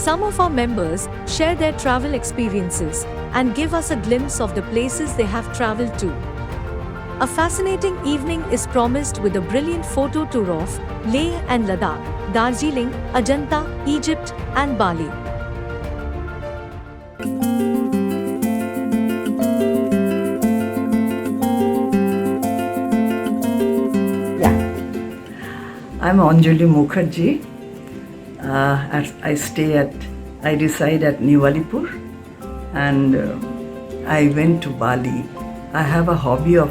Some of our members share their travel experiences and give us a glimpse of the places they have traveled to. A fascinating evening is promised with a brilliant photo tour of Leh and Ladakh, Darjeeling, Ajanta, Egypt, and Bali. I'm Anjali Mukherjee. I reside at New Alipur, and I went to Bali. I have a hobby of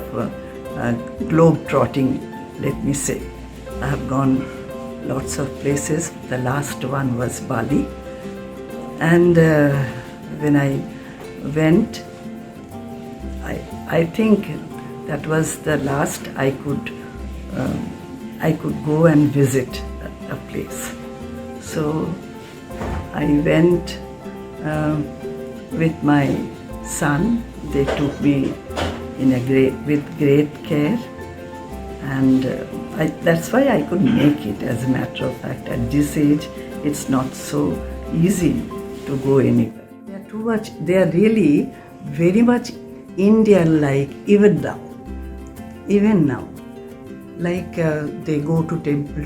globe trotting, let me say. I have gone lots of places. The last one was Bali. And when I went, I think that was the last I could go and visit a place. So I went with my son. They took me with great care, and that's why I could make it. As a matter of fact, at this age, it's not so easy to go anywhere. They are really very much Indian-like even now. Like they go to temple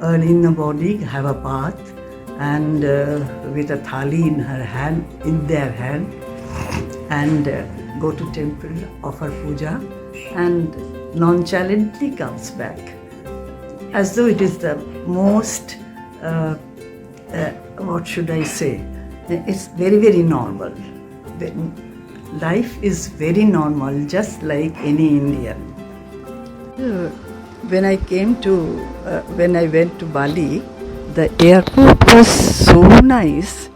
early in the morning, have a bath, and with a thali in their hand, and go to temple, offer puja, and nonchalantly comes back, as though it is the most, what should I say? It's very, very normal. Life is very normal, just like any Indian. When I went to Bali, the airport was so nice.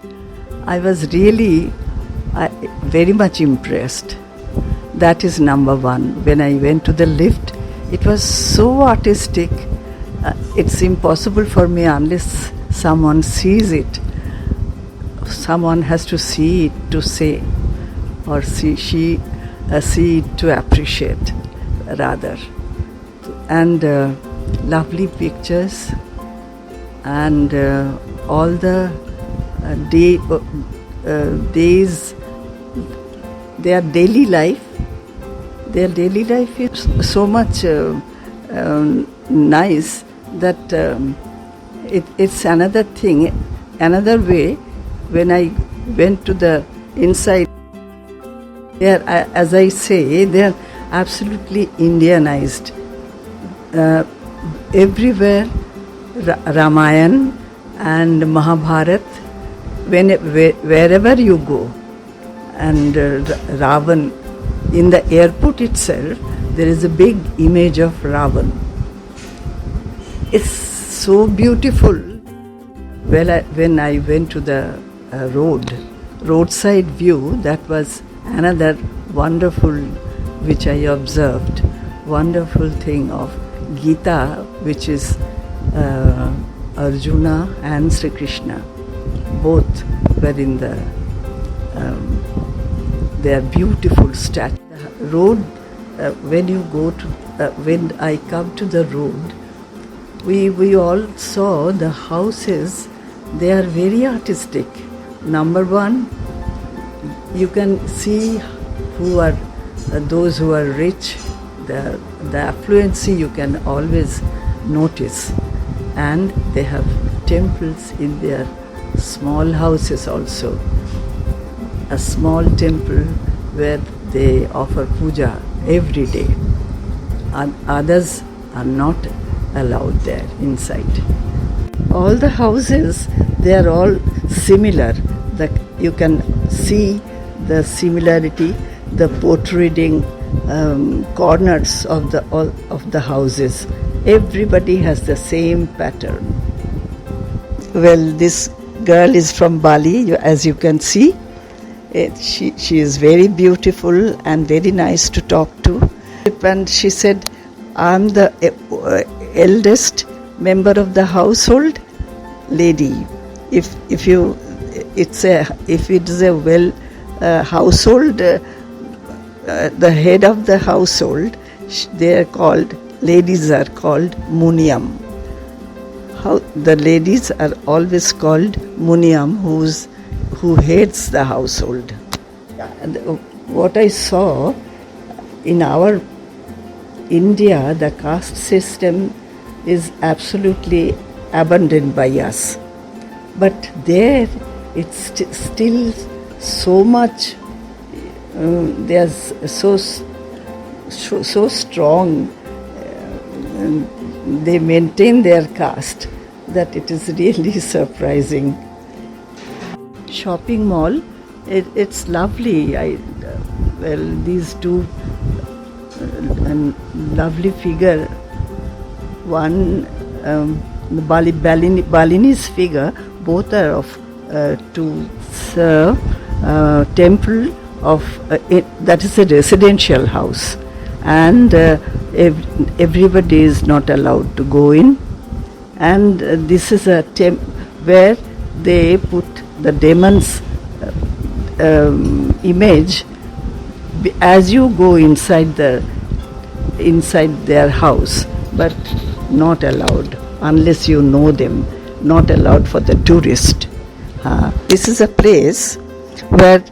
I was really very much impressed. That is number one. When I went to the lift, it was so artistic. It's impossible for me unless someone sees it. Someone has to see it to say, or see it to appreciate, rather. And lovely pictures, and all the days, their daily life is so much nice that it's another thing, another way. When I went to the inside, there, as I say, they are absolutely Indianized. Everywhere Ramayana and Mahabharata, wherever you go, and Ravan, in the airport itself, there is a big image of Ravan. It's so beautiful. Well, when I went to the roadside view, that was another wonderful, which I observed, wonderful thing of Gita, which is Arjuna and Sri Krishna. Both were in their beautiful statue. The road, when I come to the road, we all saw the houses. They are very artistic. Number one, you can see who are those who are rich. The affluency you can always notice, and they have temples in their small houses also. A small temple where they offer puja every day, and others are not allowed there inside. All the houses, they are all similar. You can see the similarity, the portraying corners of the houses. Everybody has the same pattern. Well, this girl is from Bali, as you can see. She is very beautiful and very nice to talk to. And she said, "I'm the eldest member of the household, lady. If it is a household, the head of the household, ladies are called Muniam. how the ladies are always called Muniam, who heads the household. And what I saw in our India, the caste system is absolutely abandoned by us. But there, it's still so much. They are so strong. They maintain their caste that it is really surprising. Shopping mall, it's lovely. These two lovely figure. One, Balinese figure. Both are of to serve temple of that is a residential house, and everybody is not allowed to go in. And this is a where they put the demon's image as you go inside their house, but not allowed unless you know them. Not allowed for the tourist. This is a place where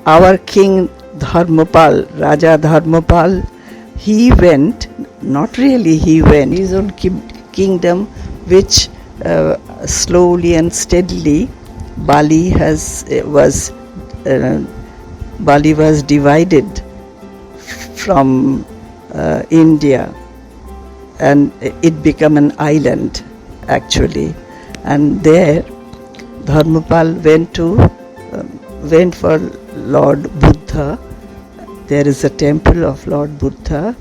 our king Dharmapal, Raja Dharmapal, he went. Not really, he went. His own kingdom, which slowly and steadily Bali was divided from India, and it became an island actually. And there Dharmapal went for Lord Buddha. There is a temple of Lord Buddha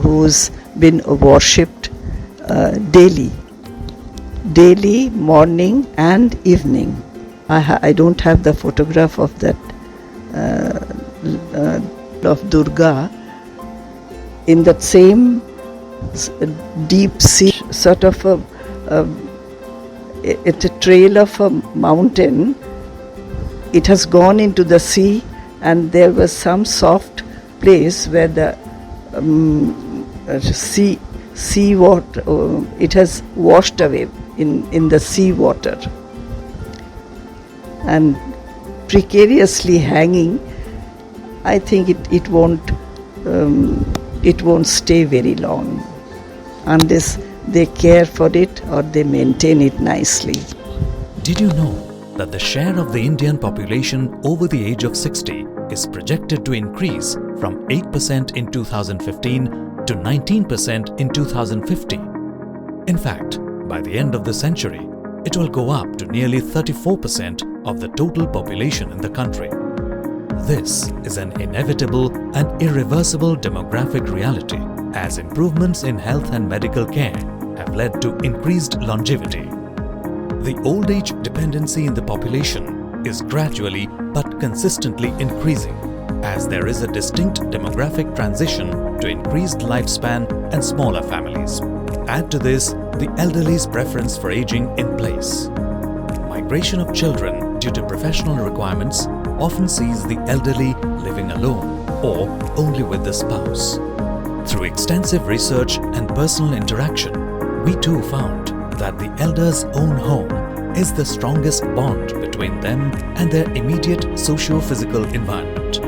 who's been worshipped daily, morning and evening. I don't have the photograph of that of Durga. In that same deep sea, sort of it's a trail of a mountain. It has gone into the sea, and there was some soft place where the sea water it has washed away in the sea water, and precariously hanging. I think it won't stay very long unless they care for it or they maintain it nicely. Did you know that the share of the Indian population over the age of 60 is projected to increase from 8% in 2015 to 19% in 2050? In fact, by the end of the century, it will go up to nearly 34% of the total population in the country. This is an inevitable and irreversible demographic reality, as improvements in health and medical care have led to increased longevity. The old age dependency in the population is gradually but consistently increasing, as there is a distinct demographic transition to increased lifespan and smaller families. Add to this the elderly's preference for aging in place. Migration of children due to professional requirements often sees the elderly living alone or only with the spouse. Through extensive research and personal interaction, we too found that the elder's own home is the strongest bond between them and their immediate socio-physical environment.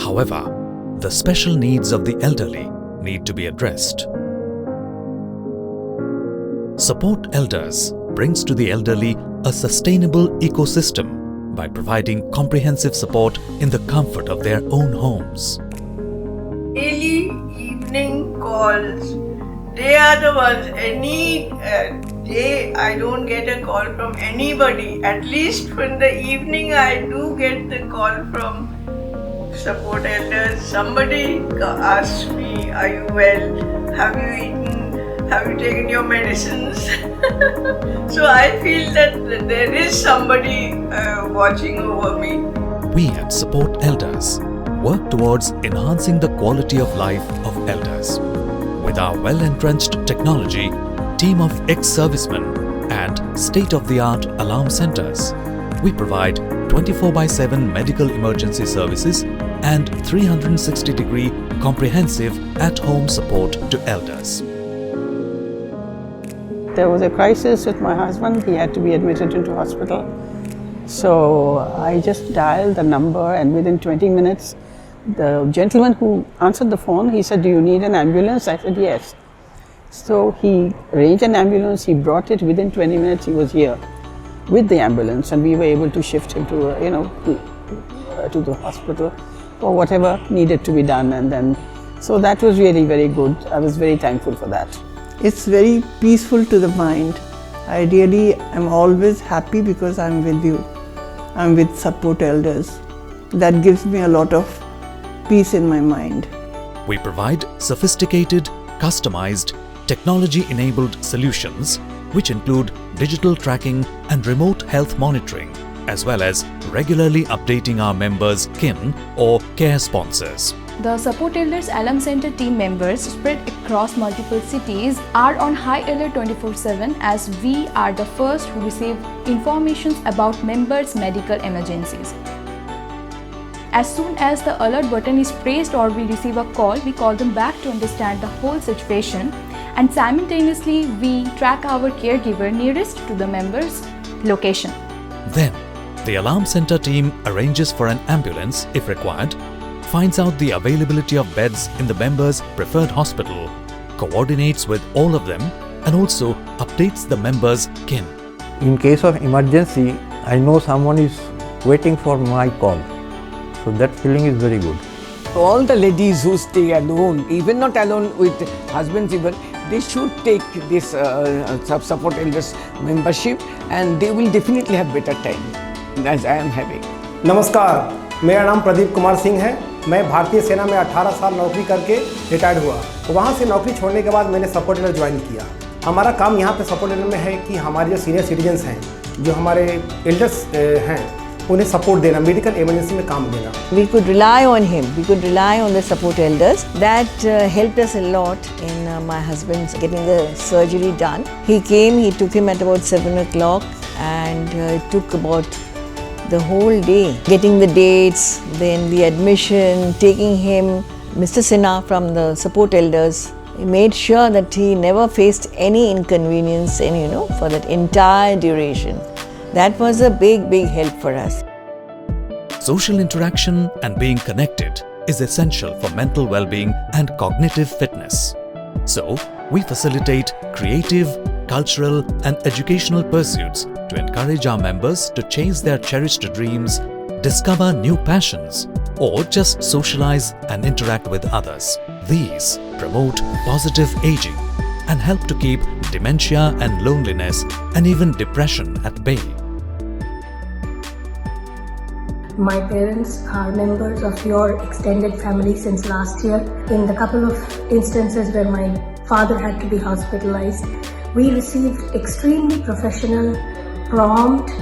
However, the special needs of the elderly need to be addressed. Support Elders brings to the elderly a sustainable ecosystem by providing comprehensive support in the comfort of their own homes. Daily evening calls, they are the ones. Any day I don't get a call from anybody. At least in the evening I do get the call from Support Elders. Somebody asks me, are you well? Have you eaten? Have you taken your medicines? So I feel that there is somebody watching over me. We at Support Elders work towards enhancing the quality of life of elders. With our well-entrenched technology, team of ex-servicemen and state-of-the-art alarm centers, we provide 24/7 medical emergency services and 360-degree comprehensive at-home support to elders. There was a crisis with my husband. He had to be admitted into hospital. So I just dialed the number, and within 20 minutes, the gentleman who answered the phone, he said, "Do you need an ambulance?" I said, "Yes." So he arranged an ambulance. He brought it. Within 20 minutes, he was here with the ambulance, and we were able to shift him to, to the hospital for whatever needed to be done. And then, so that was really very good. I was very thankful for that. It's very peaceful to the mind. I really am always happy because I'm with you. I'm with support elders. That gives me a lot of peace in my mind. We provide sophisticated, customized, technology-enabled solutions which include digital tracking and remote health monitoring, as well as regularly updating our members' kin or care sponsors. The Support Elders Alum Center team members spread across multiple cities are on high alert 24/7, as we are the first who receive information about members' medical emergencies. As soon as the alert button is pressed or we receive a call, we call them back to understand the whole situation, and simultaneously we track our caregiver nearest to the member's location. Then, the Alarm Center team arranges for an ambulance if required, finds out the availability of beds in the member's preferred hospital, coordinates with all of them, and also updates the member's kin. In case of emergency, I know someone is waiting for my call. So that feeling is very good. All the ladies who stay alone, even not alone with husbands even, they should take this support elders membership, and they will definitely have better time, as I am having. नमस्कार, मेरा नाम प्रदीप कुमार सिंह है। मैं भारतीय सेना में 18 साल नौकरी करके रिटायर्ड हुआ। वहाँ से नौकरी छोड़ने के बाद मैंने सपोर्ट एल्डर ज्वाइन किया। हमारा काम यहाँ पे सपोर्ट एल्डर में है कि हमारे जो सीनियर सिटीजन्स हैं, जो हमारे एल्डर्स हैं, उन्हें सपोर्ट देना, मेडिकल इमरजेंसी में काम देना। We could rely on him. We could rely on the support elders. That helped us a lot in my husband's getting the surgery done. He came, he took him at about 7 o'clock, and it took about the whole day. Getting the dates, then the admission, taking him. Mr. Sinha from the support elders, he made sure that he never faced any inconvenience, for that entire duration. That was a big, big help for us. Social interaction and being connected is essential for mental well-being and cognitive fitness. So, we facilitate creative, cultural and educational pursuits to encourage our members to chase their cherished dreams, discover new passions, or just socialize and interact with others. These promote positive aging and help to keep dementia and loneliness and even depression at bay. My parents are members of your extended family since last year. In the couple of instances where my father had to be hospitalized, we received extremely professional, prompt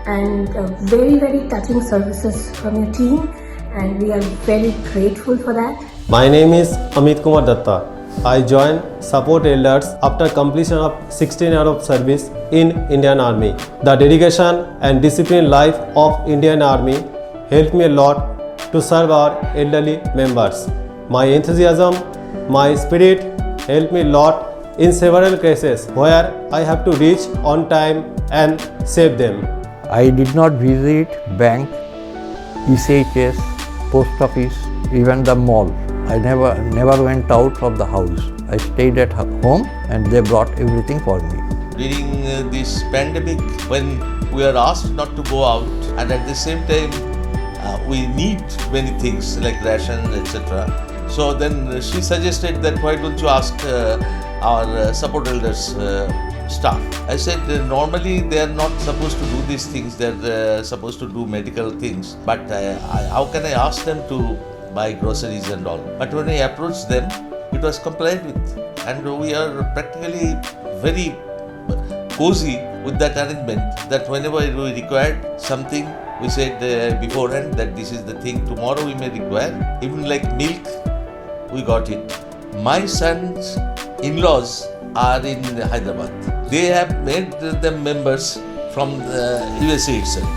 and very, very touching services from your team, and we are very grateful for that. My name is Amit Kumar Datta. I joined Support Elders after completion of 16 years of service in Indian Army. The dedication and disciplined life of Indian Army helped me a lot to serve our elderly members. My enthusiasm, my spirit helped me a lot in several cases where I have to reach on time and save them. I did not visit bank, ECHS, post office, even the mall. I never went out of the house. I stayed at home and they brought everything for me. During this pandemic, when we are asked not to go out, and at the same time we need many things like ration, etc. So then she suggested that why don't you ask our support elders staff. I said normally they are not supposed to do these things, they are supposed to do medical things, but how can I ask them to buy groceries and all? But when I approached them, it was complied with, and we are practically very cozy with that arrangement, that whenever we required something, we said beforehand that this is the thing, tomorrow we may require. Even like milk, we got it. My son's in-laws are in Hyderabad. They have made them members from the USA itself.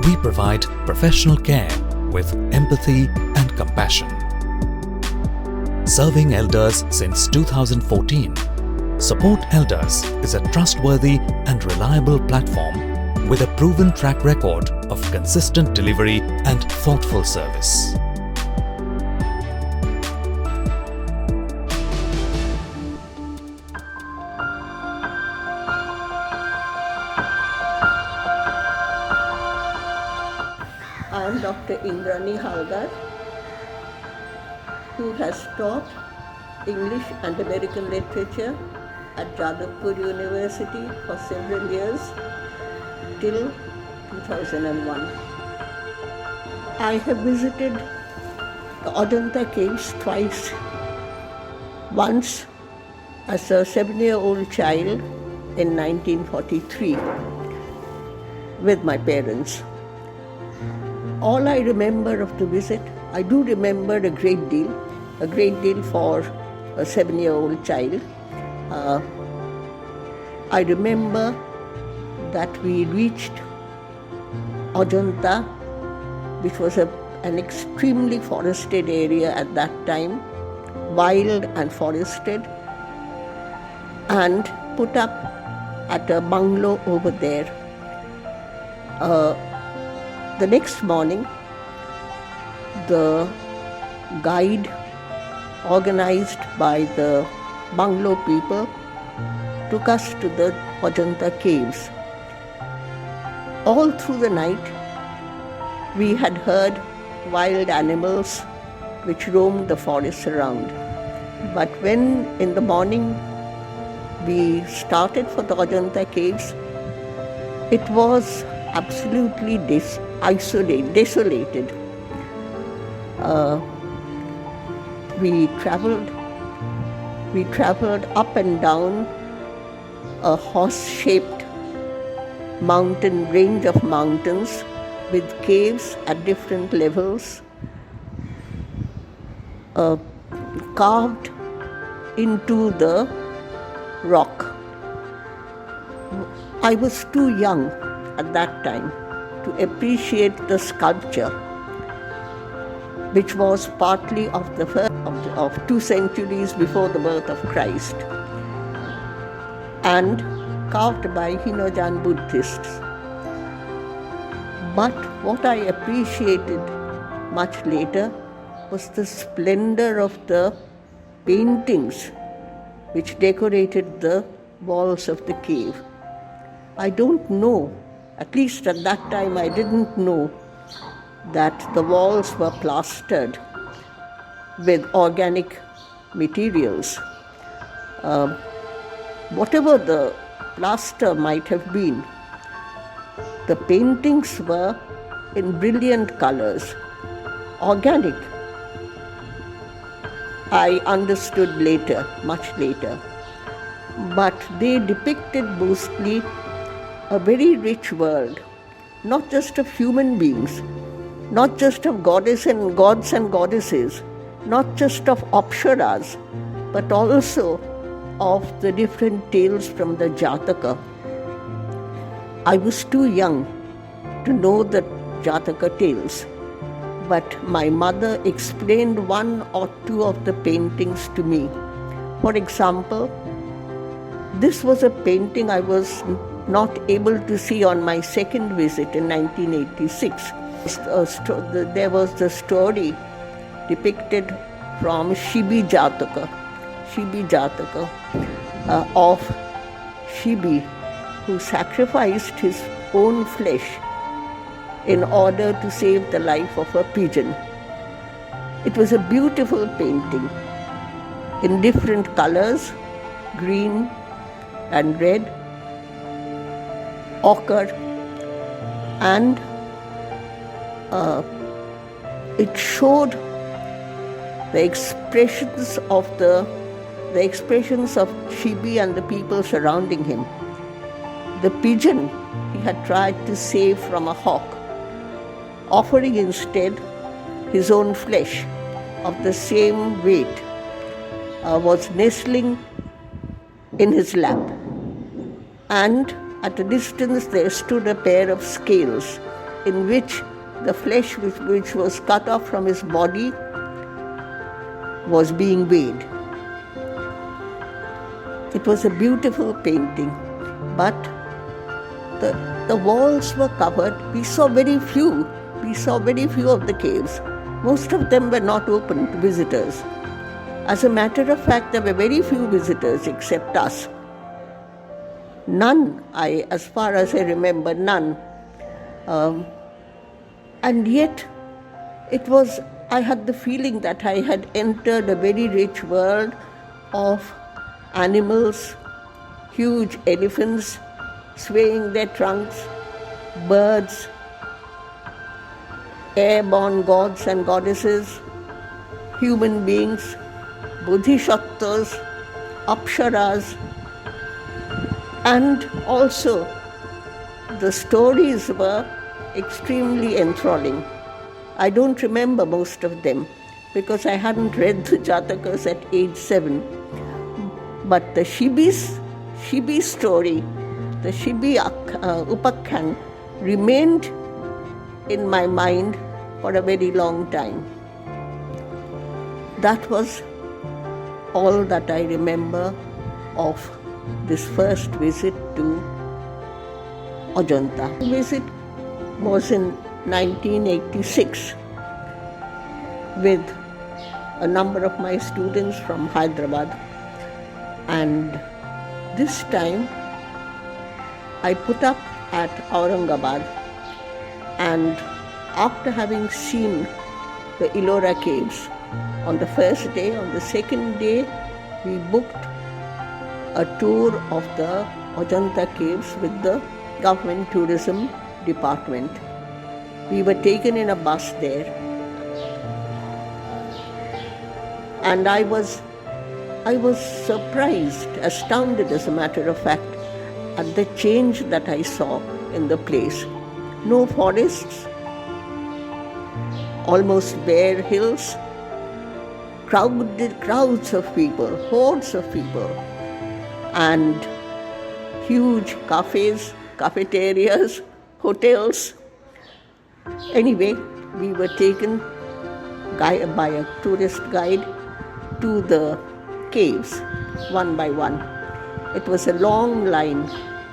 We provide professional care with empathy and compassion. Serving elders since 2014, Support Elders is a trustworthy and reliable platform with a proven track record of consistent delivery and thoughtful service. I am Dr. Indrani Haldar, who has taught English and American literature at Jadavpur University for several years till 2001. I have visited the Ajanta caves twice. Once as a 7-year-old child in 1943 with my parents. All I remember of the visit, I do remember a great deal for a 7-year-old child. I remember that we reached Ajanta, which was an extremely forested area at that time, wild and forested, and put up at a bungalow over there. The next morning, the guide organized by the bungalow people took us to the Ajanta caves. All through the night, we had heard wild animals which roamed the forest around. But when in the morning we started for the Ajanta caves, it was absolutely desolated. We traveled up and down a horse-shaped mountain range of mountains with caves at different levels, carved into the rock. I was too young at that time to appreciate the sculpture, which was partly of 2 centuries before the birth of Christ and carved by Hinojan Buddhists. But what I appreciated much later was the splendor of the paintings which decorated the walls of the cave. I don't know, at least at that time I didn't know that the walls were plastered with organic materials. Whatever the plaster might have been, the paintings were in brilliant colors, organic. I understood later, much later, but they depicted mostly a very rich world, not just of human beings, not just of gods and goddesses, not just of apsaras, but also of the different tales from the Jataka. I was too young to know the Jataka tales, but my mother explained 1 or 2 of the paintings to me. For example, this was a painting I was not able to see on my second visit in 1986. There was the story depicted from Shibi Jataka of Shibi, who sacrificed his own flesh in order to save the life of a pigeon. It was a beautiful painting in different colors, green and red, ochre, and it showed the expressions of Shibi and the people surrounding him. The pigeon he had tried to save from a hawk, offering instead his own flesh of the same weight, was nestling in his lap. And at a distance there stood a pair of scales in which the flesh which was cut off from his body was being weighed. It was a beautiful painting, but the walls were covered. We saw very few of the caves. Most of them were not open to visitors. As a matter of fact, there were very few visitors except us. None, as far as I remember, none. And yet, I had the feeling that I had entered a very rich world of animals, huge elephants swaying their trunks, birds, airborne gods and goddesses, human beings, bodhisattvas, apsaras, and also the stories were extremely enthralling. I don't remember most of them because I hadn't read the Jatakas at age 7. But the Shibi story, the Shibi Upakhan, remained in my mind for a very long time. That was all that I remember of this first visit to Ajanta. The visit was in 1986 with a number of my students from Hyderabad, and this time I put up at Aurangabad, and after having seen the Ellora caves on the first day, on the second day we booked a tour of the Ajanta caves with the government tourism department. We were taken in a bus there, and I was surprised, astounded as a matter of fact, at the change that I saw in the place. No forests, almost bare hills, crowds of people, hordes of people, and huge cafes, cafeterias, hotels. Anyway, we were taken by a tourist guide to the caves one by one. It was a long line.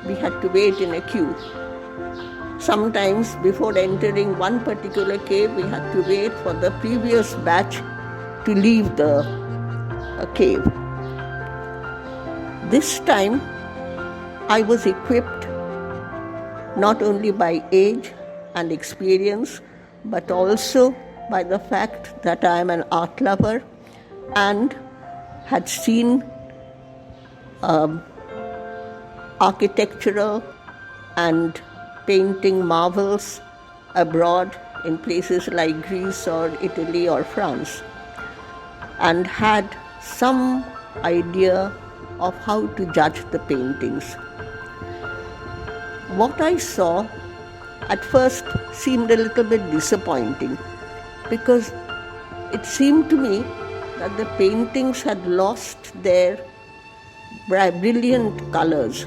We had to wait in a queue. Sometimes before entering one particular cave, we had to wait for the previous batch to leave the cave. This time I was equipped not only by age and experience, but also by the fact that I am an art lover and had seen architectural and painting marvels abroad in places like Greece or Italy or France, and had some idea of how to judge the paintings. What I saw at first seemed a little bit disappointing, because it seemed to me that the paintings had lost their brilliant colors.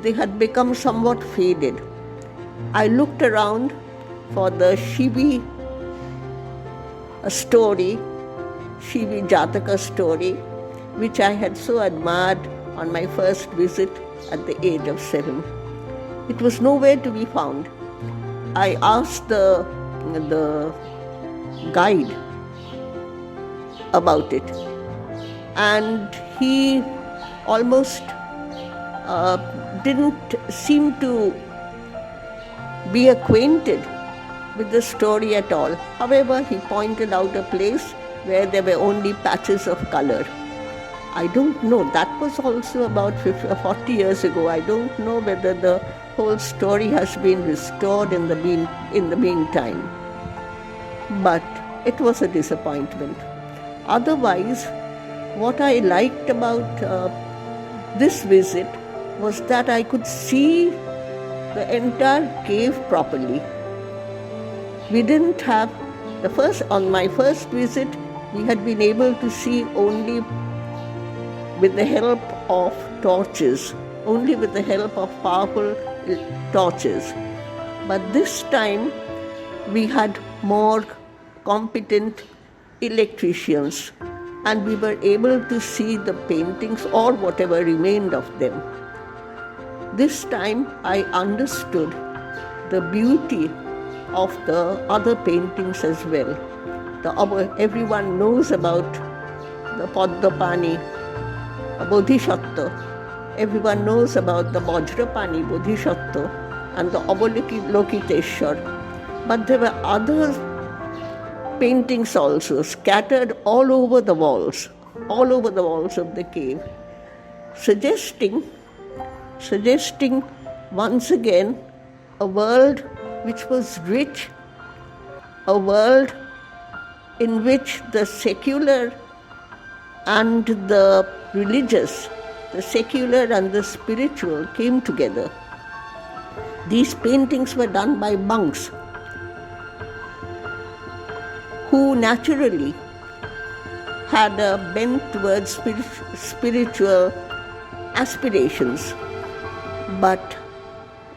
They had become somewhat faded. I looked around for the Shibi story, Shibi Jataka story, which I had so admired on my first visit at the age of 7. It was nowhere to be found. I asked the guide about it, and he almost didn't seem to be acquainted with the story at all. However, he pointed out a place where there were only patches of color. I don't know, that was also about 40 years ago. I don't know whether the whole story has been restored in the meantime. But it was a disappointment. Otherwise, what I liked about this visit was that I could see the entire cave properly. We didn't have, on my first visit, we had been able to see only with the help of torches, only with the help of powerful torches. But this time we had more competent electricians, and we were able to see the paintings or whatever remained of them. This time I understood the beauty of the other paintings as well. Everyone knows about the Padmapani Bodhisattva. Everyone knows about the Vajrapani Bodhisattva and the Avalokiteshwar. But there were other paintings also scattered all over the walls of the cave, suggesting once again a world which was rich, a world in which the secular and the religious, the secular and the spiritual came together. These paintings were done by monks who naturally had a bent towards spiritual aspirations. But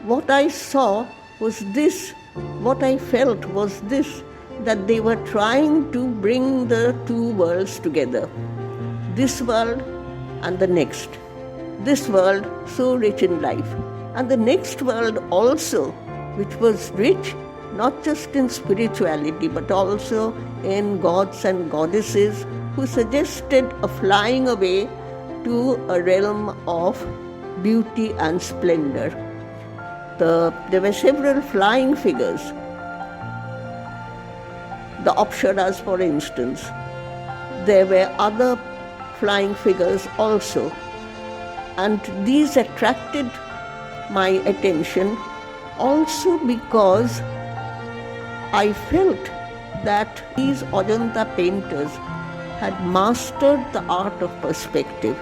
what I saw was this, what I felt was this, that they were trying to bring the two worlds together. This world and the next. This world so rich in life. And the next world also, which was rich not just in spirituality but also in gods and goddesses who suggested a flying away to a realm of beauty and splendor. There were several flying figures. The Apsaras, for instance. There were other flying figures also. And these attracted my attention also because I felt that these Ajanta painters had mastered the art of perspective.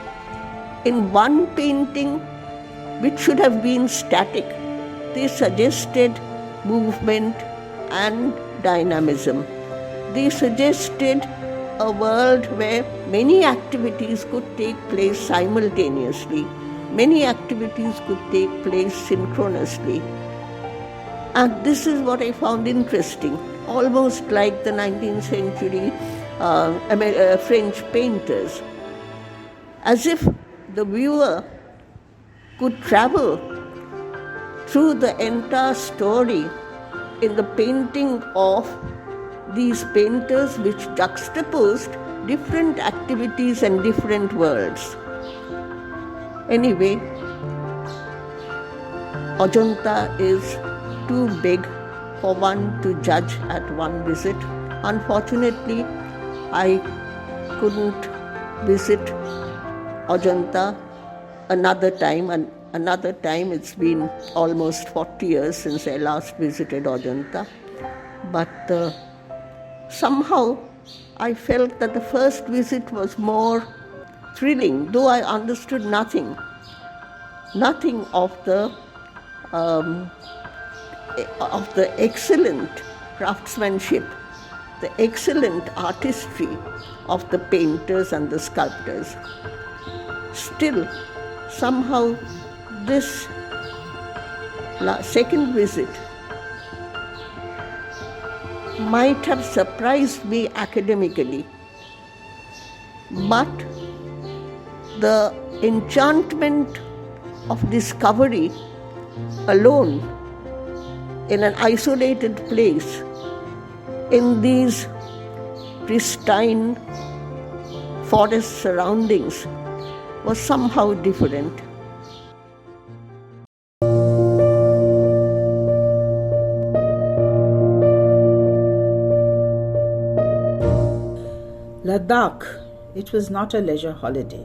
In one painting, which should have been static, they suggested movement and dynamism. They suggested a world where many activities could take place simultaneously. Many activities could take place synchronously. And this is what I found interesting, almost like the 19th century French painters. As if the viewer could travel through the entire story in the painting of these painters which juxtaposed different activities and different worlds. Anyway, Ajanta is too big for one to judge at one visit. Unfortunately, I couldn't visit Ajanta another time. And another time, it's been almost 40 years since I last visited Ajanta. But somehow I felt that the first visit was more thrilling, though I understood nothing of the excellent craftsmanship, the excellent artistry of the painters and the sculptors. Still, somehow this second visit might have surprised me academically, but the enchantment of discovery alone in an isolated place in these pristine forest surroundings was somehow different. Ladakh, it was not a leisure holiday.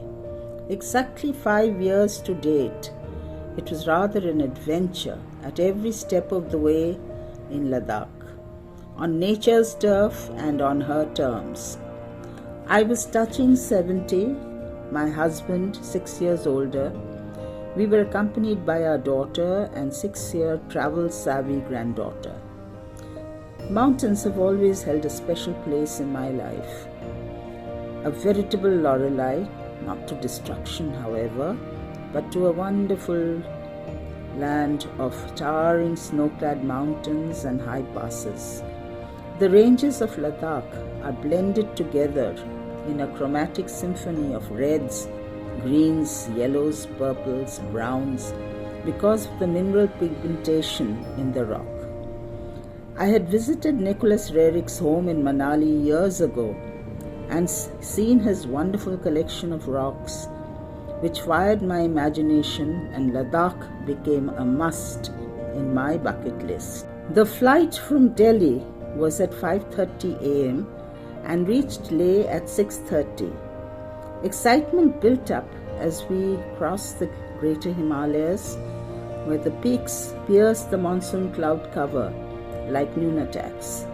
Exactly 5 years to date, it was rather an adventure at every step of the way in Ladakh, on nature's turf and on her terms. I was touching 70, my husband 6 years older. We were accompanied by our daughter and 6-year travel-savvy granddaughter. Mountains have always held a special place in my life. A veritable Lorelei, not to destruction, however, but to a wonderful land of towering snow-clad mountains and high passes. The ranges of Ladakh are blended together in a chromatic symphony of reds, greens, yellows, purples, browns, because of the mineral pigmentation in the rock. I had visited Nicholas Rerich's home in Manali years ago and seen his wonderful collection of rocks, which fired my imagination, and Ladakh became a must in my bucket list. The flight from Delhi was at 5:30 a.m. and reached Leh at 6:30. Excitement built up as we crossed the greater Himalayas, where the peaks pierced the monsoon cloud cover like nunataks.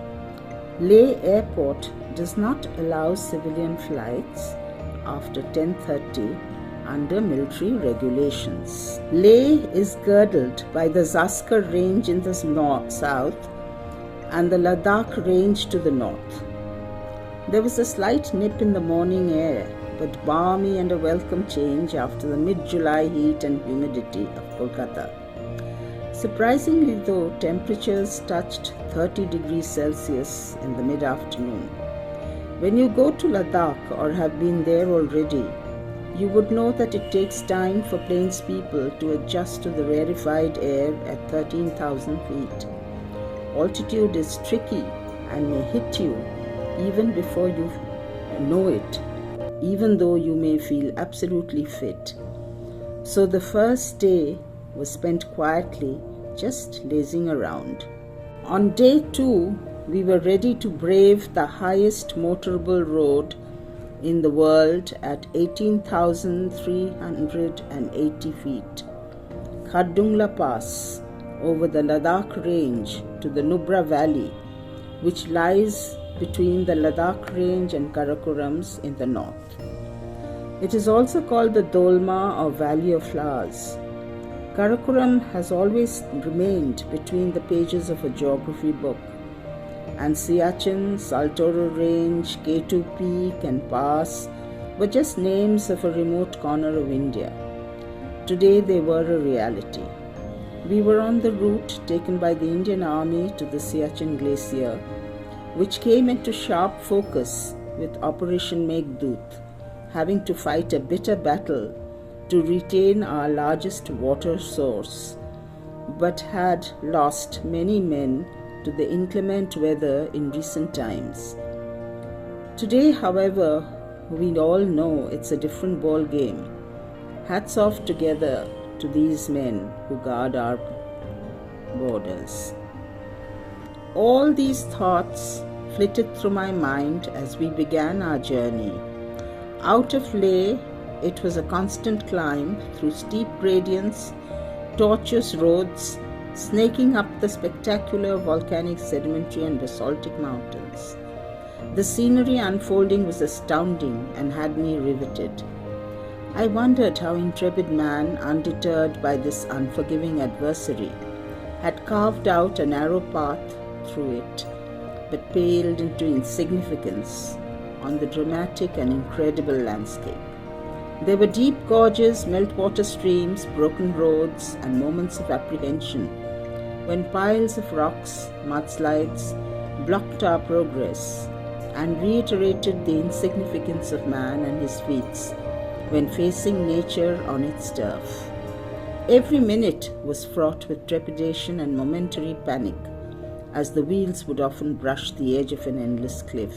Leh Airport does not allow civilian flights after 10:30 under military regulations. Leh is girdled by the Zaskar range in the south and the Ladakh range to the north. There was a slight nip in the morning air, but balmy and a welcome change after the mid-July heat and humidity of Kolkata. Surprisingly though, temperatures touched 30 degrees Celsius in the mid-afternoon. When you go to Ladakh or have been there already, you would know that it takes time for plains people to adjust to the rarefied air at 13,000 feet. Altitude is tricky and may hit you even before you know it, even though you may feel absolutely fit. So the first day was spent quietly, just lazing around. On day 2, we were ready to brave the highest motorable road in the world at 18,380 feet. Khardungla Pass over the Ladakh range to the Nubra Valley, which lies between the Ladakh range and Karakorams in the north. It is also called the Dolma or Valley of Flowers. Karakoram has always remained between the pages of a geography book, and Siachen, Saltoro Range, K2 Peak and Pass were just names of a remote corner of India. Today they were a reality. We were on the route taken by the Indian Army to the Siachen Glacier, which came into sharp focus with Operation Meghdut, having to fight a bitter battle to retain our largest water source, but had lost many men to the inclement weather in recent times. Today, however, we all know it's a different ball game. Hats off together to these men who guard our borders. All these thoughts flitted through my mind as we began our journey. Out of Leh, it was a constant climb through steep gradients, tortuous roads, snaking up the spectacular volcanic, sedimentary and basaltic mountains. The scenery unfolding was astounding and had me riveted. I wondered how intrepid man, undeterred by this unforgiving adversary, had carved out a narrow path through it, but paled into insignificance on the dramatic and incredible landscape. There were deep gorges, meltwater streams, broken roads, and moments of apprehension when piles of rocks, mudslides, blocked our progress and reiterated the insignificance of man and his feats when facing nature on its turf. Every minute was fraught with trepidation and momentary panic, as the wheels would often brush the edge of an endless cliff.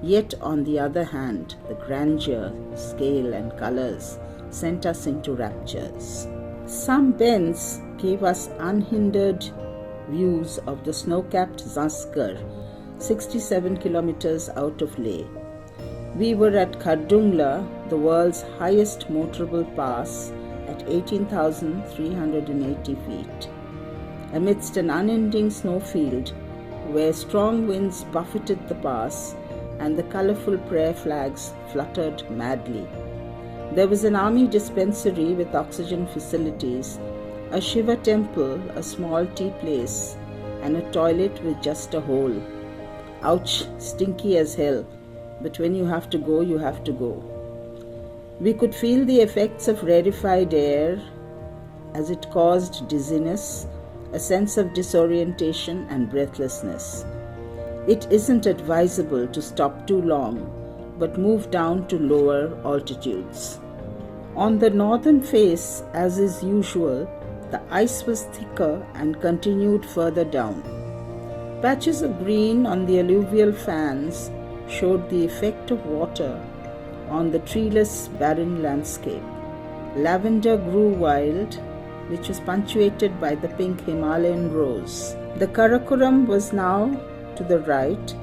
Yet, on the other hand, the grandeur, scale, and colors sent us into raptures. Some bends gave us unhindered views of the snow-capped Zaskar, 67 kilometers out of Leh. We were at Khardungla, the world's highest motorable pass, at 18,380 feet. Amidst an unending snowfield, where strong winds buffeted the pass and the colorful prayer flags fluttered madly. There was an army dispensary with oxygen facilities, a Shiva temple, a small tea place, and a toilet with just a hole. Ouch, stinky as hell, but when you have to go, you have to go. We could feel the effects of rarefied air as it caused dizziness, a sense of disorientation and breathlessness. It isn't advisable to stop too long, but move down to lower altitudes. On the northern face, as is usual, the ice was thicker and continued further down. Patches of green on the alluvial fans showed the effect of water on the treeless, barren landscape. Lavender grew wild, which was punctuated by the pink Himalayan rose. The Karakoram was now to the right,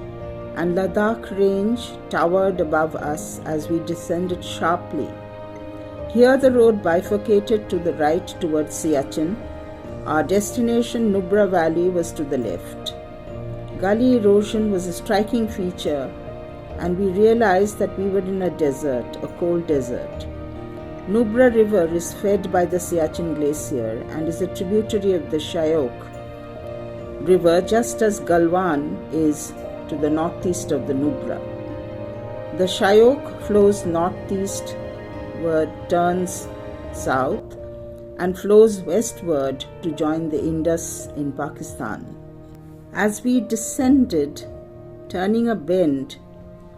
and Ladakh range towered above us as we descended sharply. Here the road bifurcated to the right towards Siachen. Our destination, Nubra Valley, was to the left. Gully erosion was a striking feature, and we realized that we were in a desert, a cold desert. Nubra River is fed by the Siachen Glacier and is a tributary of the Shyok River, just as Galwan is to the northeast of the Nubra. The Shyok flows northeastward, turns south, and flows westward to join the Indus in Pakistan. As we descended, turning a bend,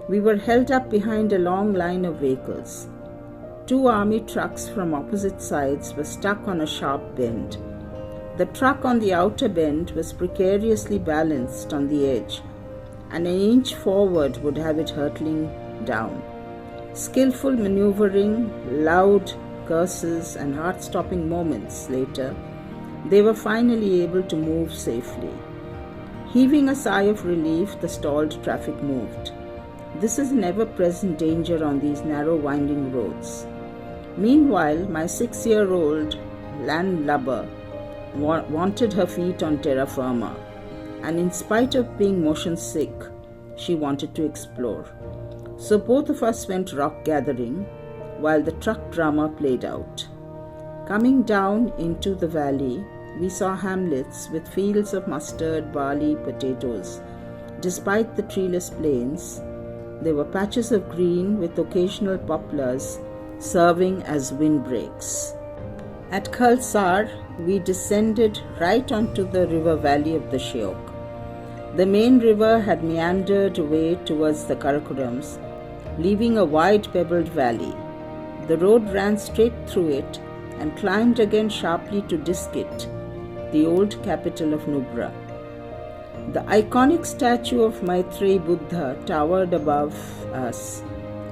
we were held up behind a long line of vehicles. 2 army trucks from opposite sides were stuck on a sharp bend. The truck on the outer bend was precariously balanced on the edge, and an inch forward would have it hurtling down. Skillful maneuvering, loud curses, and heart-stopping moments later, they were finally able to move safely. Heaving a sigh of relief, the stalled traffic moved. This is an ever-present danger on these narrow, winding roads. Meanwhile, my 6-year-old landlubber wanted her feet on terra firma, and in spite of being motion sick, she wanted to explore. So both of us went rock gathering while the truck drama played out. Coming down into the valley, we saw hamlets with fields of mustard, barley, potatoes. Despite the treeless plains, there were patches of green with occasional poplars serving as windbreaks. At Khalsar, we descended right onto the river valley of the Shyok. The main river had meandered away towards the Karakorams, leaving a wide pebbled valley. The road ran straight through it and climbed again sharply to Diskit, the old capital of Nubra. The iconic statue of Maitreyi Buddha towered above us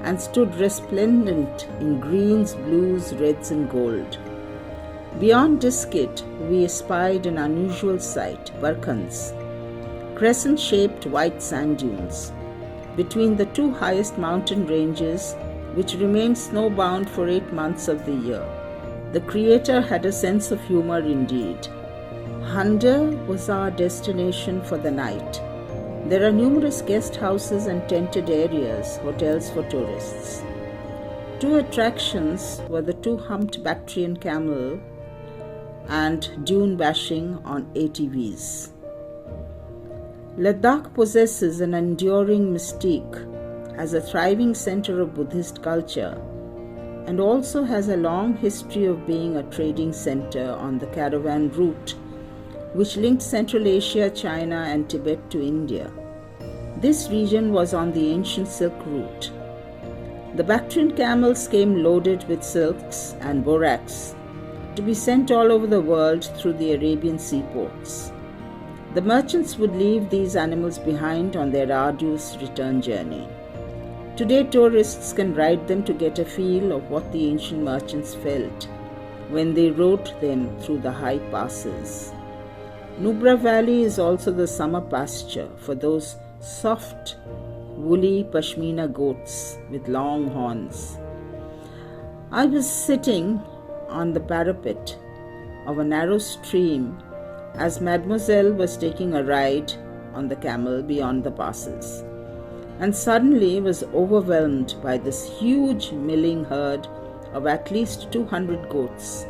and stood resplendent in greens, blues, reds, and gold. Beyond Diskit, we espied an unusual sight, Barkhans, crescent-shaped white sand dunes. Between the 2 highest mountain ranges, which remained snowbound for 8 months of the year, the Creator had a sense of humor indeed. Handa was our destination for the night. There are numerous guest houses and tented areas, hotels for tourists. 2 attractions were the 2 humped Bactrian camel and dune bashing on ATVs. Ladakh possesses an enduring mystique as a thriving center of Buddhist culture, and also has a long history of being a trading center on the caravan route which linked Central Asia, China, and Tibet to India. This region was on the ancient Silk Route. The Bactrian camels came loaded with silks and borax to be sent all over the world through the Arabian seaports. The merchants would leave these animals behind on their arduous return journey. Today, tourists can ride them to get a feel of what the ancient merchants felt when they rode them through the high passes. Nubra Valley is also the summer pasture for those soft, woolly pashmina goats with long horns. I was sitting on the parapet of a narrow stream as Mademoiselle was taking a ride on the camel beyond the passes, and suddenly was overwhelmed by this huge milling herd of at least 200 goats,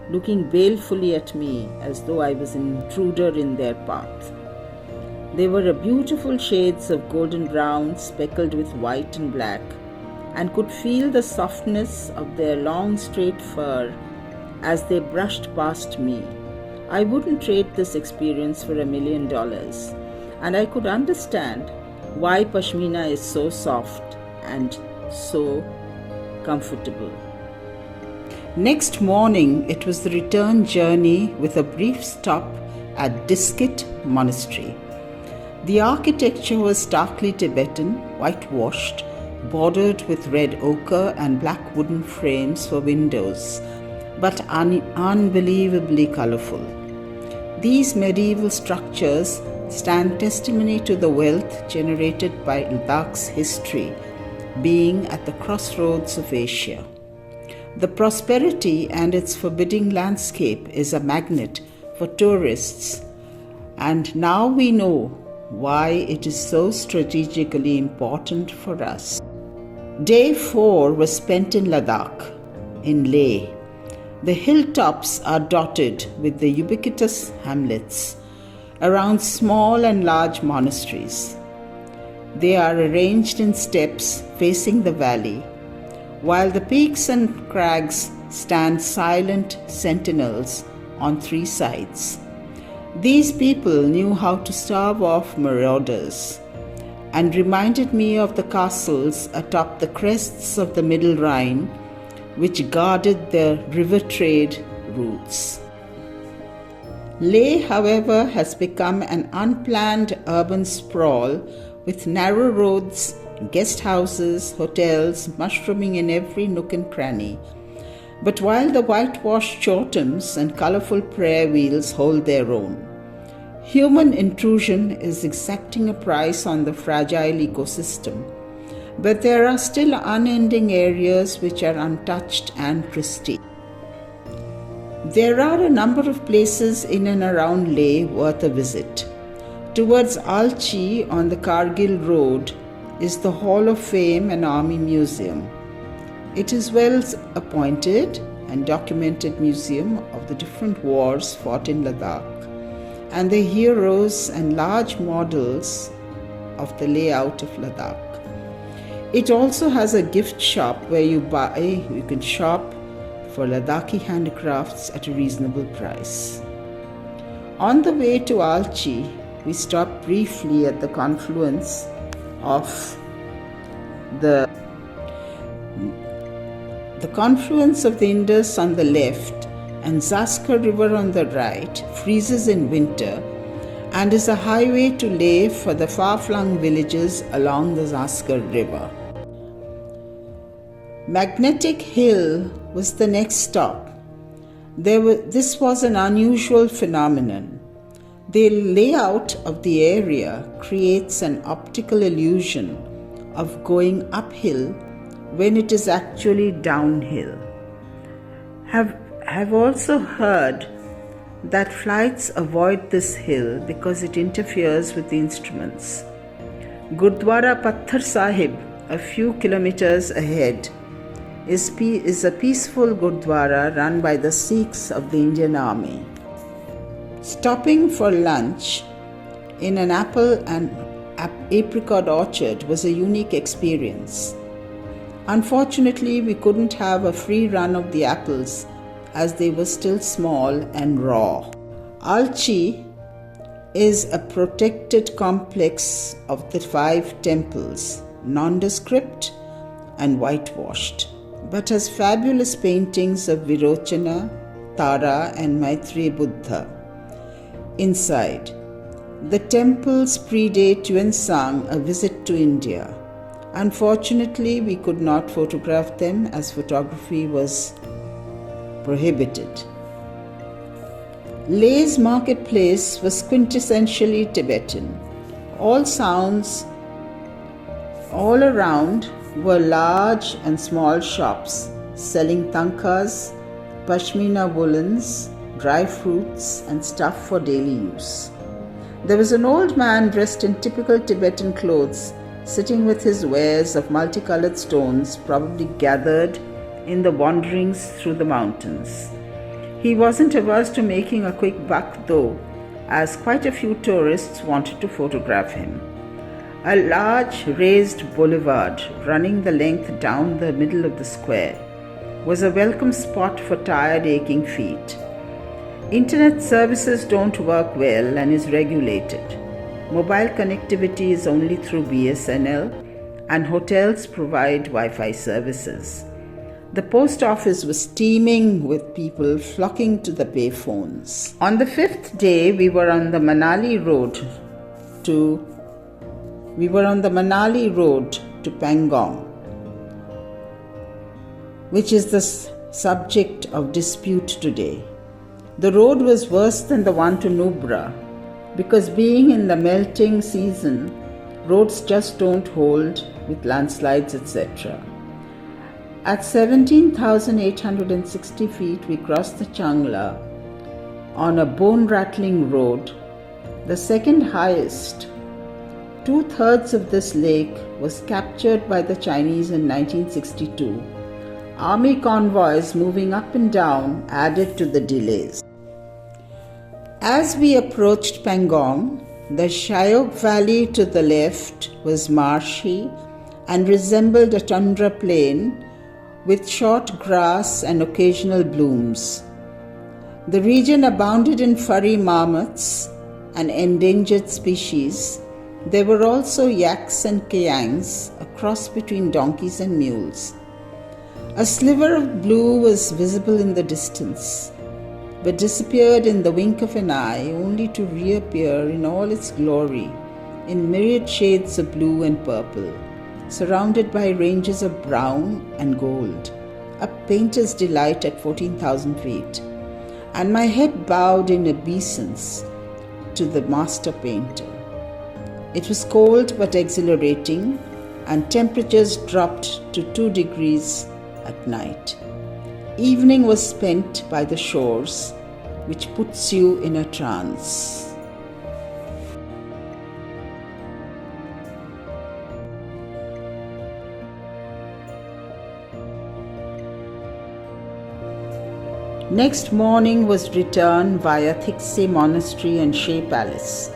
looking balefully at me as though I was an intruder in their path. They were beautiful shades of golden brown speckled with white and black, and could feel the softness of their long straight fur as they brushed past me. I wouldn't trade this experience for $1 million. and I could understand why pashmina is so soft and so comfortable. Next morning, it was the return journey with a brief stop at Diskit Monastery. The architecture was starkly Tibetan, whitewashed, bordered with red ochre and black wooden frames for windows, but unbelievably colorful. These medieval structures stand testimony to the wealth generated by Ladakh's history, being at the crossroads of Asia. The prosperity and its forbidding landscape is a magnet for tourists, and now we know why it is so strategically important for us. Day 4 was spent in Ladakh, in Leh. The hilltops are dotted with the ubiquitous hamlets around small and large monasteries. They are arranged in steps facing the valley, while the peaks and crags stand silent sentinels on 3 sides. These people knew how to stave off marauders and reminded me of the castles atop the crests of the Middle Rhine, which guarded their river trade routes. Leh, however, has become an unplanned urban sprawl with narrow roads, guest houses, hotels mushrooming in every nook and cranny. But while the whitewashed chotams and colorful prayer wheels hold their own, human intrusion is exacting a price on the fragile ecosystem. But there are still unending areas which are untouched and pristine. There are a number of places in and around Leh worth a visit. Towards Alchi on the Kargil Road is the Hall of Fame and Army Museum. It is well appointed and documented museum of the different wars fought in Ladakh and the heroes and large models of the layout of Ladakh. It also has a gift shop where you can shop for Ladakhi handicrafts at a reasonable price. On the way to Alchi, we stopped briefly at the confluence of the Indus on the left and Zaskar River on the right freezes in winter and is a highway to Leh for the far-flung villages along the Zaskar River. Magnetic Hill was the next stop. This was an unusual phenomenon. The layout of the area creates an optical illusion of going uphill when it is actually downhill. Have also heard that flights avoid this hill because it interferes with the instruments. Gurdwara Patthar Sahib, a few kilometers ahead, is a peaceful Gurdwara run by the Sikhs of the Indian Army. Stopping for lunch in an apple and apricot orchard was a unique experience. Unfortunately, we couldn't have a free run of the apples as they were still small and raw. Alchi is a protected complex of the 5 temples, nondescript and whitewashed, but has fabulous paintings of Virochana, Tara and Maitreya Buddha. Inside, the temples predate Yuan a visit to India. Unfortunately, we could not photograph them as photography was prohibited. Leh's marketplace was quintessentially Tibetan. All around were large and small shops selling tankas, pashmina woolens, dry fruits and stuff for daily use. There was an old man dressed in typical Tibetan clothes sitting with his wares of multicolored stones probably gathered in the wanderings through the mountains. He wasn't averse to making a quick buck though, as quite a few tourists wanted to photograph him. A large raised boulevard running the length down the middle of the square was a welcome spot for tired, aching feet. Internet services don't work well and is regulated. Mobile connectivity is only through BSNL, and hotels provide Wi-Fi services. The post office was teeming with people flocking to the payphones. On the 5th day, we were on the Manali road to Pangong, which is the subject of dispute today. The road was worse than the one to Nubra, because being in the melting season, roads just don't hold with landslides, etc. At 17,860 feet, we crossed the Changla on a bone-rattling road, the second highest. 2/3 of this lake was captured by the Chinese in 1962. Army convoys moving up and down added to the delays. As we approached Pangong, the Shayok Valley to the left was marshy and resembled a tundra plain with short grass and occasional blooms. The region abounded in furry marmots, an endangered species. There were also yaks and kayangs, a cross between donkeys and mules. A sliver of blue was visible in the distance, but disappeared in the wink of an eye, only to reappear in all its glory, in myriad shades of blue and purple, surrounded by ranges of brown and gold, a painter's delight at 14,000 feet, and my head bowed in obeisance to the master painter. It was cold but exhilarating, and temperatures dropped to 2 degrees at night. Evening was spent by the shores, which puts you in a trance. Next morning was return via Thiksey Monastery and Shea Palace.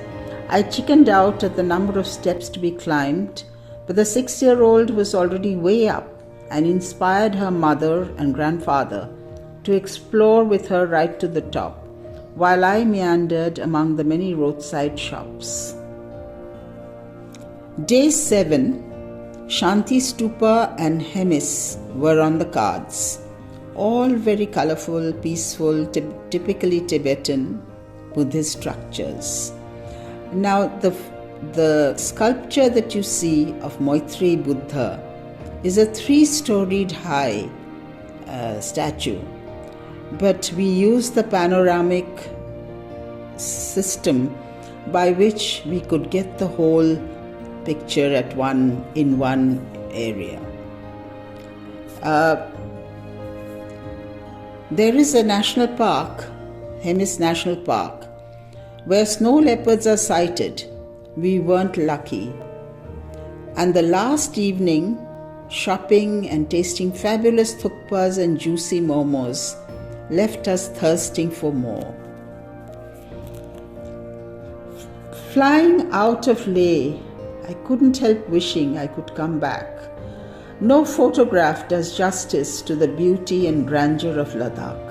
I chickened out at the number of steps to be climbed, but the 6-year-old was already way up and inspired her mother and grandfather to explore with her right to the top, while I meandered among the many roadside shops. Day 7, Shanti Stupa and Hemis were on the cards. All very colourful, peaceful, typically Tibetan Buddhist structures. Now the sculpture that you see of Maitreyi Buddha is a 3-storied high statue, but we use the panoramic system by which we could get the whole picture in one area. There is a national park, Hemis National Park, where snow leopards are sighted. We weren't lucky. And the last evening, shopping and tasting fabulous thukpas and juicy momos left us thirsting for more. Flying out of Leh, I couldn't help wishing I could come back. No photograph does justice to the beauty and grandeur of Ladakh.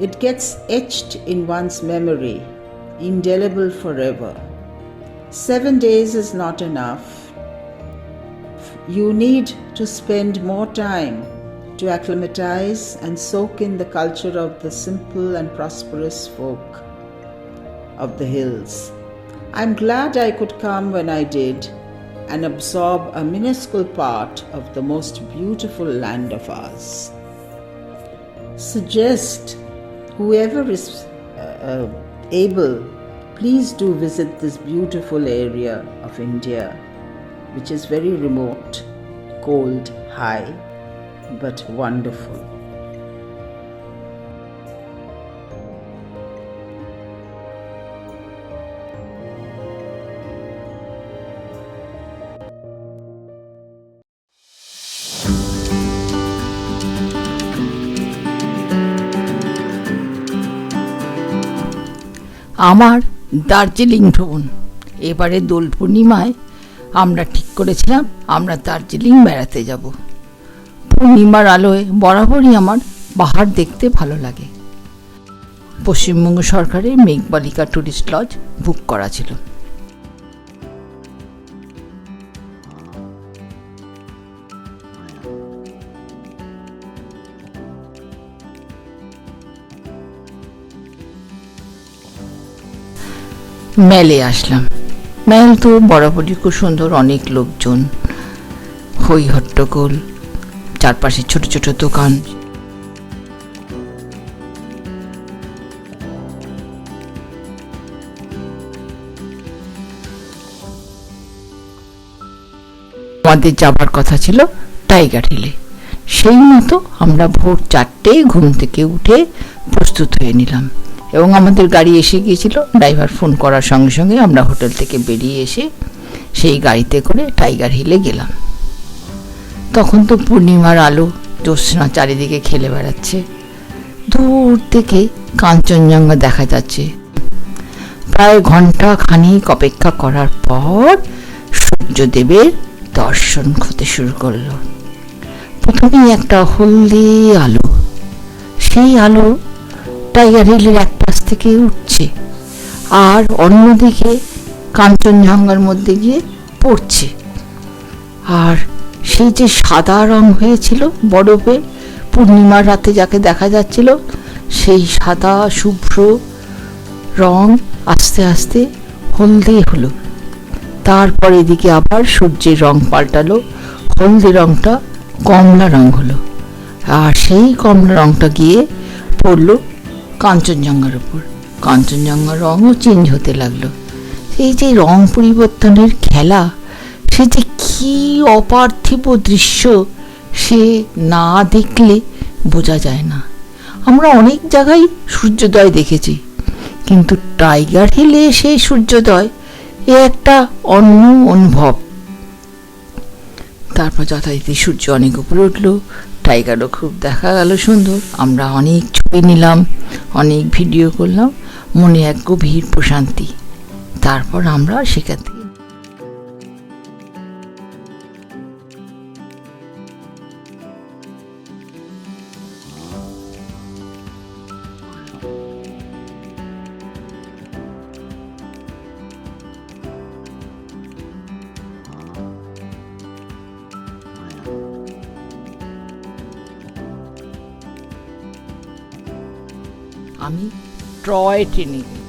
It gets etched in one's memory, indelible forever. 7 days is not enough. You need to spend more time to acclimatize and soak in the culture of the simple and prosperous folk of the hills. I'm glad I could come when I did and absorb a minuscule part of the most beautiful land of ours. Suggest whoever is able, please do visit this beautiful area of India, which is very remote, cold, high, but wonderful. আমার দার্জিলিং ভ্রমণ। এবারে দোল পূর্ণিমায় আমরা ঠিক করেছিলাম আমরা দার্জিলিং বেড়াতে যাব। পূর্ণিমার আলোয় বরাবরই আমার পাহাড় দেখতে ভালো লাগে। পশ্চিমবঙ্গ সরকারের মেঘবালিকা ট্যুরিস্ট লজ বুক করা ছিল। মেলে আসলাম। মেল তো বরাবরই খুব সুন্দর, অনেক লোকজন, হই হট্টগোল, চারপাশে ছোট ছোট দোকান। আমাদের যাবার কথা ছিল টাইগার হিলে। সেই মতো আমরা ভোর 4টেয় ঘুম থেকে উঠে প্রস্তুত হয়ে নিলাম এবং আমাদের গাড়ি এসে গিয়েছিল। ড্রাইভার ফোন করার সঙ্গে সঙ্গে আমরা হোটেল থেকে বেরিয়ে এসে সেই গাড়িতে করে টাইগার হিলে গেলাম। তখন তো পূর্ণিমার আলো, জ্যোৎস্না চারিদিকে খেলে বেড়াচ্ছে, দূর থেকে কাঞ্চনজঙ্ঘা দেখা যাচ্ছে। প্রায় ঘন্টা খানিক অপেক্ষা করার পর সূর্যদেবের দর্শন হতে শুরু করলো। প্রথমেই একটা হলদে আলো, সেই আলো টাইগার হিলের এক পাশ থেকে উঠছে আর অন্যদিকে কাঞ্চনজঙ্ঘার মধ্যে গিয়ে পড়ছে। আর সেই যে সাদা রং হয়েছিল বরফে পূর্ণিমার রাতে যাকে দেখা যাচ্ছিল, সেই সাদা শুভ্র রং আস্তে আস্তে হলদে হলো। তারপর এদিকে আবার সূর্যের রং পাল্টালো, হলদে রংটা কমলা রং হলো, আর সেই কমলা রংটা গিয়ে পড়লো কাঞ্চনজঙ্ঘার উপর। কাঞ্চনজঙ্ঘার রঙও চেঞ্জ হতে লাগলো। এই যে রং পরিবর্তনের খেলা, সে যে কি অপার্থিব দৃশ্য, সে না দেখলে বোঝা যায় না। আমরা অনেক জায়গায় সূর্যোদয় দেখেছি, কিন্তু টাইগার হিলে সেই সূর্যোদয় এ একটা অন্য অনুভব। তারপর যথারীতি সূর্য অনেক উপরে উঠলো, টাইগারও খুব দেখা গেল সুন্দর। আমরা অনেক ছবি নিলাম, অনেক ভিডিও করলাম, মনে এক গভীর প্রশান্তি। তারপর আমরা সেখান থেকে আমি টয় ট্রেনে গেলাম।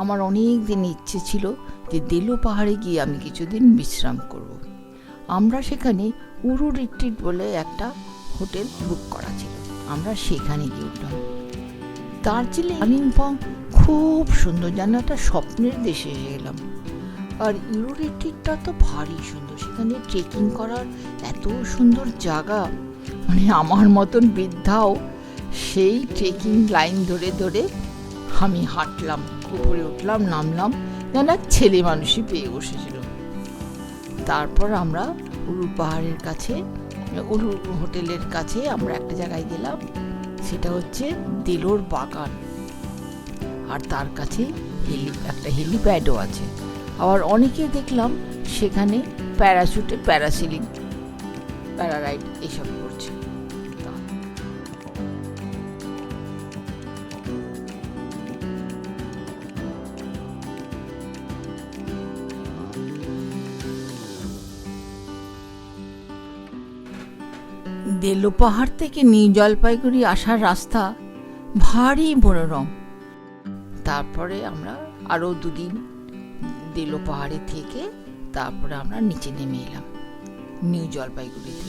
আমার অনেক দিন ইচ্ছে ছিল যে দেলো পাহাড়ে গিয়ে আমি কিছুদিন বিশ্রাম করব। আমরা সেখানে উরু রিট্রিট বলে একটা হোটেল বুক করা ছিল, আমরা সেখানে গিয়ে উঠলাম। দার্জিলিং কালিম্পং খুব সুন্দর, যেন একটা স্বপ্নের দেশে এসে গেলাম। আর ইউরো রিট্রিটটা তো ভারী সুন্দর, সেখানে ট্রেকিং করার এত সুন্দর জায়গা, মানে আমার মতন বৃদ্ধাও সেই ট্রেকিং লাইন ধরে ধরে আমি হাঁটলাম, উপরে উঠলাম, নামলাম, যেন এক ছেলে মানুষই পেয়ে বসেছিল। তারপর আমরা উরু পাহাড়ের কাছে, উরু হোটেলের কাছে আমরা একটা জায়গায় গেলাম, সেটা হচ্ছে দেলোর বাগান। আর তার কাছে একটা হেলিপ্যাডও আছে। আবার অনেকে দেখলাম সেখানে প্যারাশুটে প্যারাসিলিং, প্যারারাইড এসব করছে। দেলো পাহাড় থেকে নিউ জলপাইগুড়ি আসার রাস্তা ভারী মনোরম। তারপরে আমরা আরো 2 দিন দেলো পাহাড়ে থেকে তারপরে আমরা নিচে নেমে এলাম নিউ জলপাইগুড়িতে।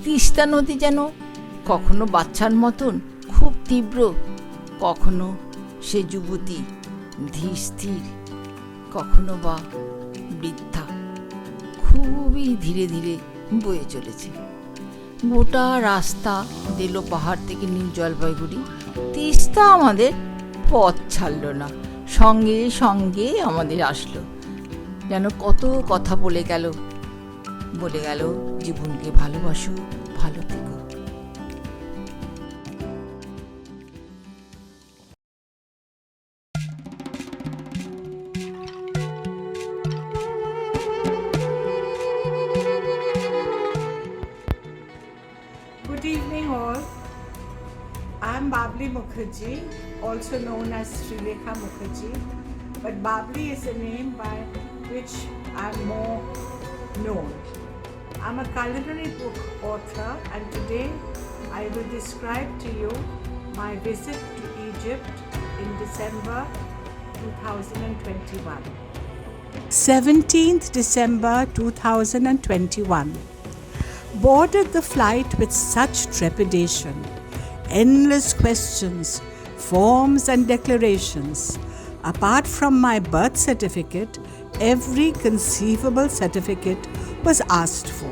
তিস্তা নদী যেন কখনো বাচ্চার মতন খুব তীব্র, কখনো সে যুবতী ধীর স্থির, কখনো বা বৃদ্ধা, খুবই ধীরে ধীরে বয়ে চলেছে। গোটা রাস্তা দেলো পাহাড় থেকে নিউ জলপাইগুড়ি, তিস্তা আমাদের পথ ছাড়ল না, সঙ্গে সঙ্গে আমাদের আসলো, যেন কত কথা বলে গেল জীবনকে ভালোবাসো, ভালো থেকো। Good evening all. I'm Babli Mukherjee, also known as Srilekha Mukherjee, but Babli is the name by which I'm more known. I'm a culinary book author, and today I will describe to you my visit to Egypt in December 2021. 17th December 2021. Boarded the flight with such trepidation, endless questions, forms and declarations. Apart from my birth certificate, every conceivable certificate was asked for.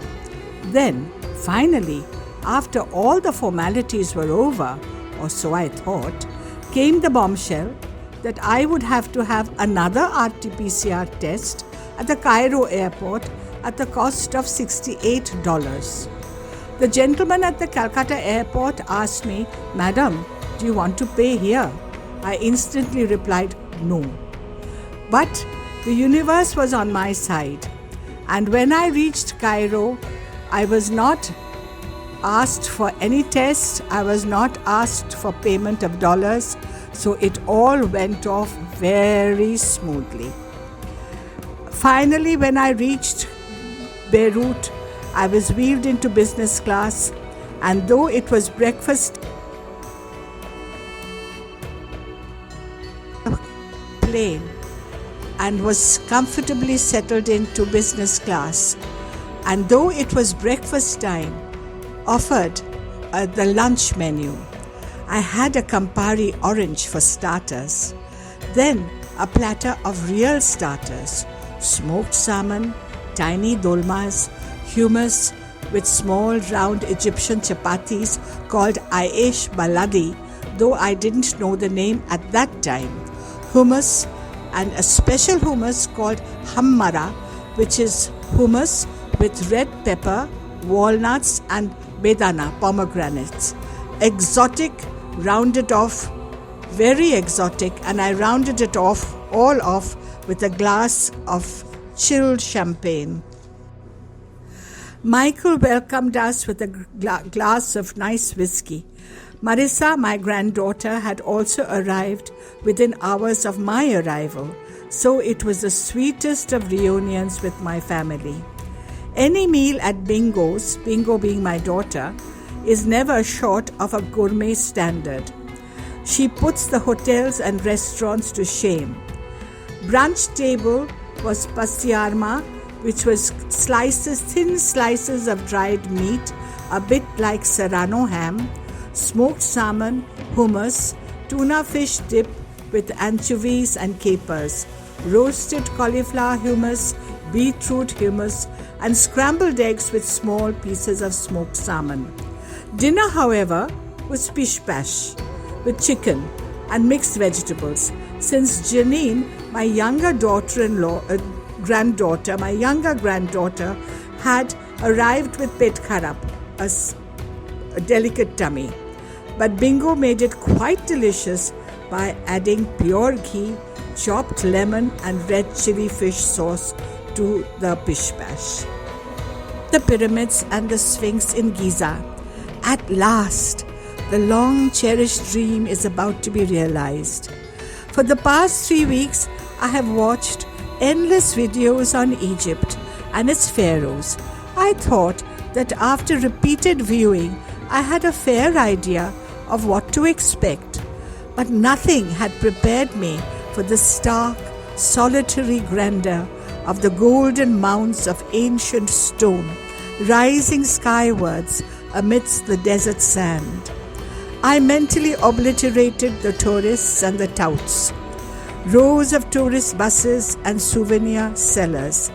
Then, finally, after all the formalities were over, or so I thought, came the bombshell that I would have to have another RT-PCR test at the Cairo airport at the cost of $68. The gentleman at the Calcutta airport asked me, "Madam, do you want to pay here?" I instantly replied, "No." But the universe was on my side, and when I reached Cairo, I was not asked for any test, I was not asked for payment of dollars, so it all went off very smoothly. Finally, when I reached Beirut, I was wheeled into business class, and though it was breakfast plane and was comfortably settled into business class, and though it was breakfast time, offered the lunch menu. I had a Campari orange for starters, then a platter of real starters, smoked salmon, tiny dolmas, hummus with small round Egyptian chapatis called Aish Baladi, though I didn't know the name at that time, hummus, and a special hummus called hammara, which is hummus with red pepper, walnuts and bedana, pomegranates. Exotic, rounded off, very exotic, and I rounded it off, all off, with a glass of chilled champagne. Michael welcomed us with a glass of nice whiskey. Marissa, my granddaughter, had also arrived within hours of my arrival, so it was the sweetest of reunions with my family. Any meal at Bingo's, Bingo being my daughter, is never short of a gourmet standard. She puts the hotels and restaurants to shame. Brunch table was pastiarma, which was thin slices of dried meat, a bit like serrano ham, smoked salmon, hummus, tuna fish dip with anchovies and capers, roasted cauliflower hummus, beetroot hummus, and scrambled eggs with small pieces of smoked salmon. Dinner, however, was pish-pash with chicken and mixed vegetables, since Janine, my younger granddaughter, had arrived with pet kharab, a delicate tummy. But Bingo made it quite delicious by adding pure ghee, chopped lemon and red chili fish sauce to the pish-pash. The pyramids and the Sphinx in Giza. At last, the long-cherished dream is about to be realized. For the past 3 weeks, I have watched endless videos on Egypt and its pharaohs. I thought that after repeated viewing, I had a fair idea of what to expect, but nothing had prepared me for the stark, solitary grandeur of the golden mounds of ancient stone rising skywards amidst the desert sand. I mentally obliterated the tourists and the touts, rows of tourist buses and souvenir sellers.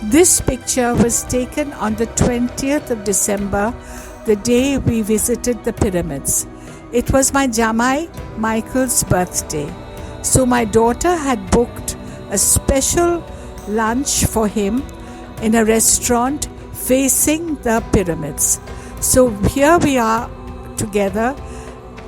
This picture was taken on the 20th of December, the day we visited the pyramids. It was my Jamai Michael's birthday, so my daughter had booked a special lunch for him in a restaurant facing the pyramids. So here we are together.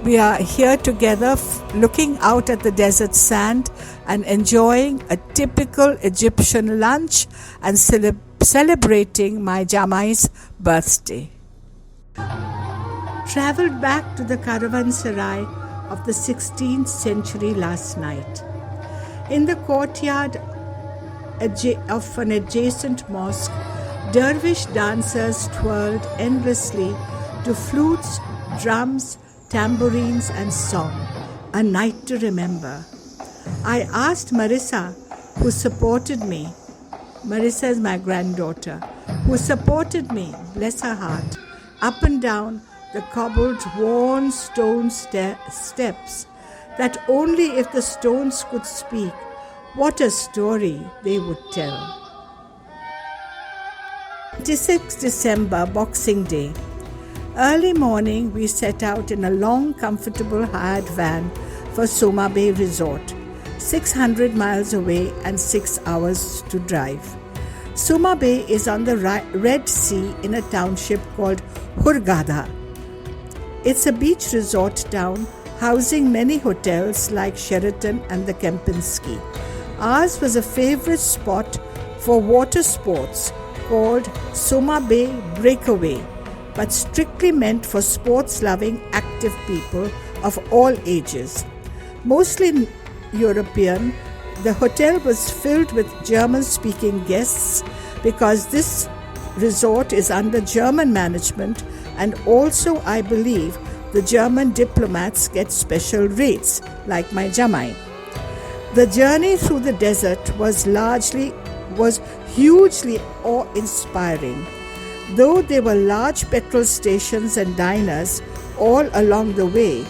We are here together looking out at the desert sand and enjoying a typical Egyptian lunch and celebrating my Jamai's birthday. Travelled back to the caravanserai of the 16th century last night. In the courtyard of an adjacent mosque, dervish dancers twirled endlessly to flutes, drums, tambourines, and song. A night to remember. I asked Marissa, who supported me. Marissa is my granddaughter, who supported me, bless her heart, up and down the cobbled, worn stone steps, that only if the stones could speak, what a story they would tell. 26 December, Boxing Day. Early morning, we set out in a long, comfortable hired van for Soma Bay Resort, 600 miles away and 6 hours to drive. Soma Bay is on the Red Sea in a township called Hurghada. It's a beach resort town housing many hotels like Sheraton and the Kempinski. Ours was a favorite spot for water sports called Soma Bay Breakaway, but strictly meant for sports-loving, active people of all ages. Mostly European, the hotel was filled with German-speaking guests because this resort is under German management, and also, I believe, the German diplomats get special rates, like my Jamai. The journey through the desert was hugely awe-inspiring. Though there were large petrol stations and diners all along the way,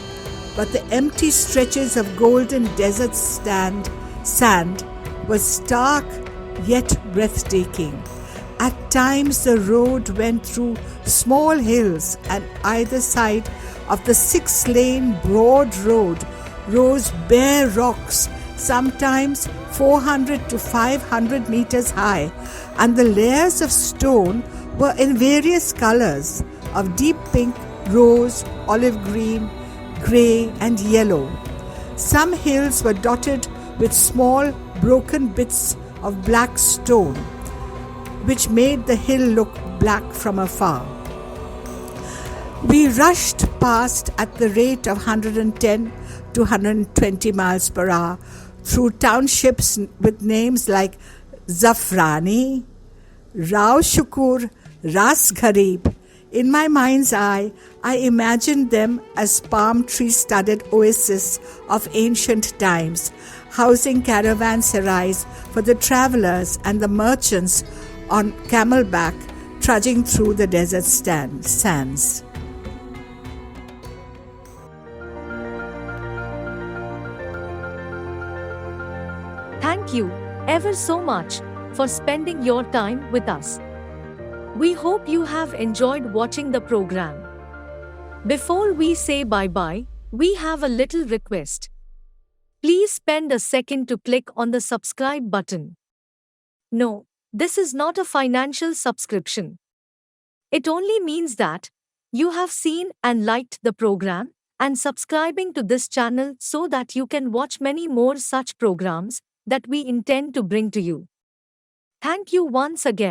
but the empty stretches of golden desert sand was stark yet breathtaking. At times the road went through small hills, and either side of the 6-lane broad road rose bare rocks, sometimes 400 to 500 meters high, and the layers of stone were in various colors of deep pink, rose, olive green, grey and yellow. Some hills were dotted with small broken bits of black stone, which made the hill look black from afar. We rushed past at the rate of 110 to 120 miles per hour through townships with names like Zafrani, Rao Shukur, Ras Gharib. In my mind's eye, I imagined them as palm tree-studded oases of ancient times, housing caravanserais for the travelers and the merchants on camelback trudging through the desert sands. Thank you ever so much for spending your time with us. We hope you have enjoyed watching the program. Before we say bye-bye, we have a little request. Please spend a second to click on the subscribe button. No, this is not a financial subscription. It only means that you have seen and liked the program and subscribing to this channel so that you can watch many more such programs that we intend to bring to you. Thank you once again.